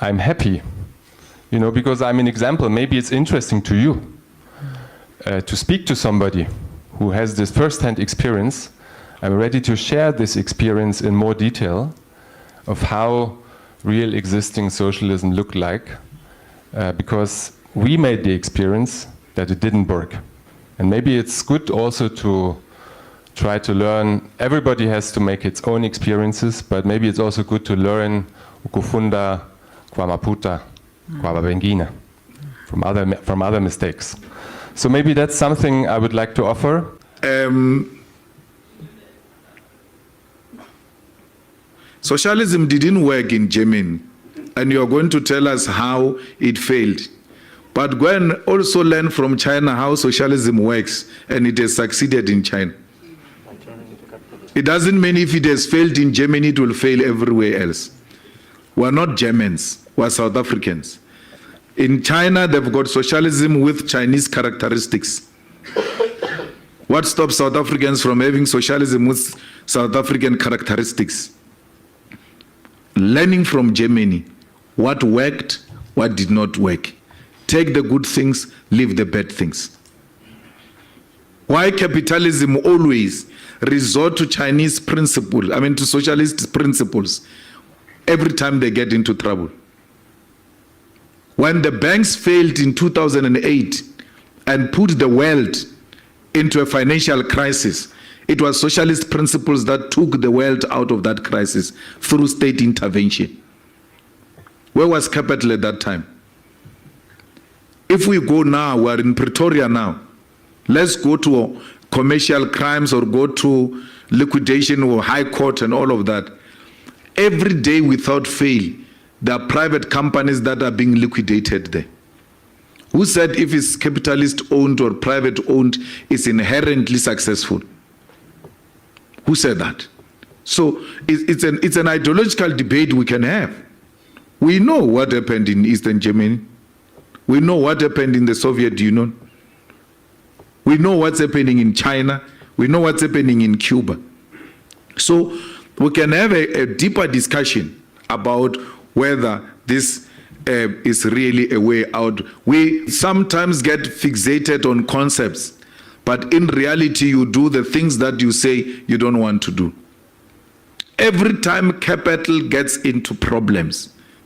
I'm happy, you know, because I'm an example. Maybe it's interesting to you to speak to somebody who has this first-hand experience. I'm ready to share this experience in more detail of how real existing socialism looked like, because we made the experience that it didn't work. And maybe it's good also to try to learn. Everybody has to make its own experiences, but maybe it's also good to learn ukufunda kwa maputa, kwa babengine, from other mistakes. So maybe that's something I would like to offer. Socialism didn't work in Germany, and you're going to tell us how it failed. But go and also learn from China how socialism works, and it has succeeded in China. It doesn't mean if it has failed in Germany, it will fail everywhere else. We're not Germans, we're South Africans. In China, they've got socialism with Chinese characteristics. What stops South Africans from having socialism with South African characteristics? Learning from Germany, what worked, what did not work. Take the good things, leave the bad things. Why capitalism always resort to Chinese principles, to socialist principles, every time they get into trouble? When the banks failed in 2008 and put the world into a financial crisis, it was socialist principles that took the world out of that crisis through state intervention. Where was capital at that time? If we go now, we're in Pretoria now. Let's go to commercial crimes or go to liquidation or high court and all of that. Every day without fail, there are private companies that are being liquidated there. Who said if it's capitalist owned or private owned, it's inherently successful? Who said that? So it's an ideological debate we can have. We know what happened in Eastern Germany. We know what happened in the Soviet Union. We know what's happening in China. We know what's happening in Cuba. So we can have a deeper discussion about whether this is really a way out. We sometimes get fixated on concepts, but in reality, you do the things that you say you don't want to do. Every time capital gets into problems,